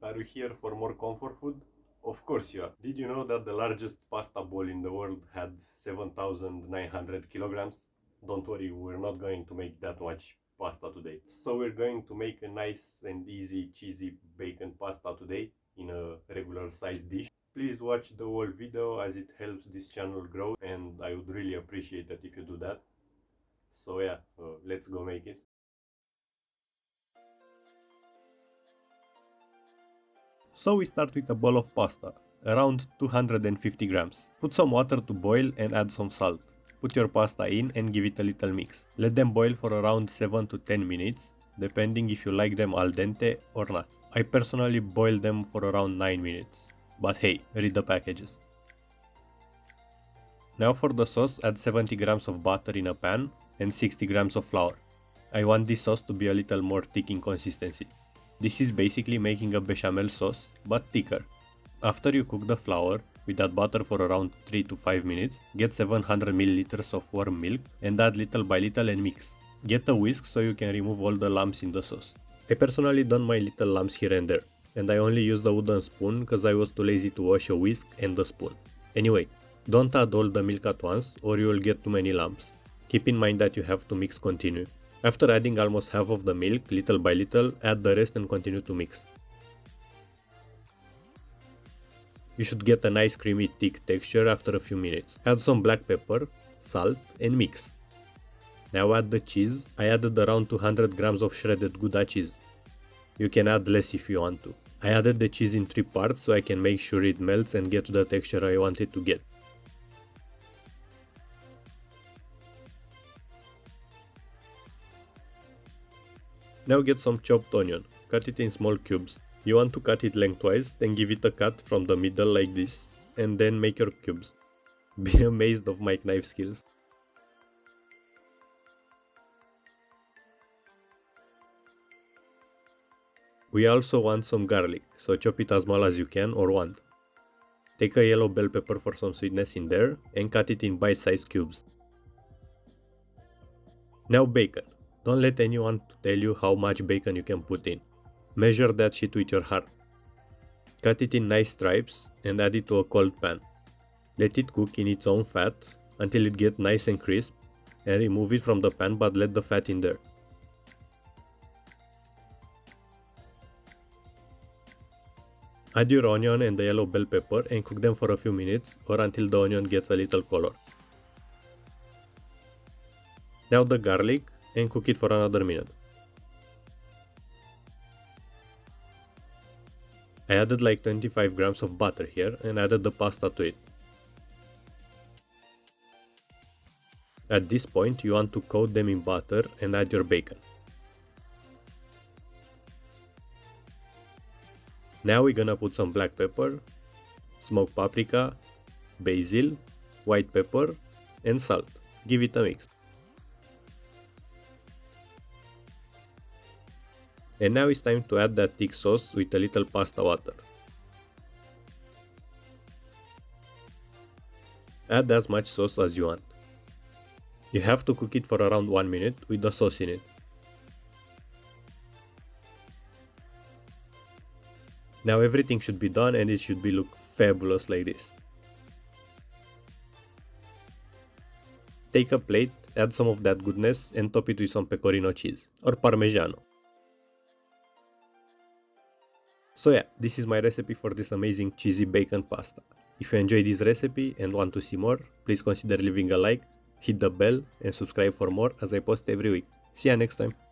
Are you here for more comfort food? Of course you are. Did you know that the largest pasta bowl in the world had 7,900 kilograms? Don't worry, we're not going to make that much pasta today. So we're going to make a nice and easy cheesy bacon pasta today in a regular sized dish. Please watch the whole video as it helps this channel grow, and I would really appreciate it if you do that. So yeah, let's go make it. So we start with a bowl of pasta, around 250 grams. Put some water to boil and add some salt. Put your pasta in and give it a little mix. Let them boil for around 7 to 10 minutes, depending if you like them al dente or not. I personally boil them for around 9 minutes. But hey, read the packages. Now for the sauce, add 70 grams of butter in a pan and 60 grams of flour. I want this sauce to be a little more thick in consistency. This is basically making a bechamel sauce, but thicker. After you cook the flour with that butter for around 3 to 5 minutes, get 700 milliliters of warm milk and add little by little and mix. Get a whisk so you can remove all the lumps in the sauce. I personally done my little lumps here and there, and I only used a wooden spoon because I was too lazy to wash a whisk and the spoon. Anyway, don't add all the milk at once or you will get too many lumps. Keep in mind that you have to mix continue. After adding almost half of the milk, little by little, add the rest and continue to mix. You should get a nice creamy thick texture after a few minutes. Add some black pepper, salt and mix. Now add the cheese. I added around 200 grams of shredded Gouda cheese. You can add less if you want to. I added the cheese in 3 parts so I can make sure it melts and get to the texture I want it to get. Now get some chopped onion, cut it in small cubes. You want to cut it lengthwise, then give it a cut from the middle like this, and then make your cubes. Be amazed of my knife skills. We also want some garlic, so chop it as small as you can or want. Take a yellow bell pepper for some sweetness in there, and cut it in bite-sized cubes. Now bacon. Don't let anyone tell you how much bacon you can put in. Measure that shit with your heart. Cut it in nice stripes and add it to a cold pan. Let it cook in its own fat until it gets nice and crisp, and remove it from the pan but let the fat in there. Add your onion and the yellow bell pepper and cook them for a few minutes or until the onion gets a little color. Now the garlic, and cook it for another minute. I added like 25 grams of butter here and added the pasta to it. At this point you want to coat them in butter and add your bacon. Now we're gonna put some black pepper, smoked paprika, basil, white pepper and salt. Give it a mix. And now it's time to add that thick sauce with a little pasta water. Add as much sauce as you want. You have to cook it for around 1 minute with the sauce in it. Now everything should be done and it should look fabulous like this. Take a plate, add some of that goodness and top it with some pecorino cheese or parmigiano. So yeah, this is my recipe for this amazing cheesy bacon pasta. If you enjoyed this recipe and want to see more, please consider leaving a like, hit the bell and subscribe for more as I post every week. See ya next time!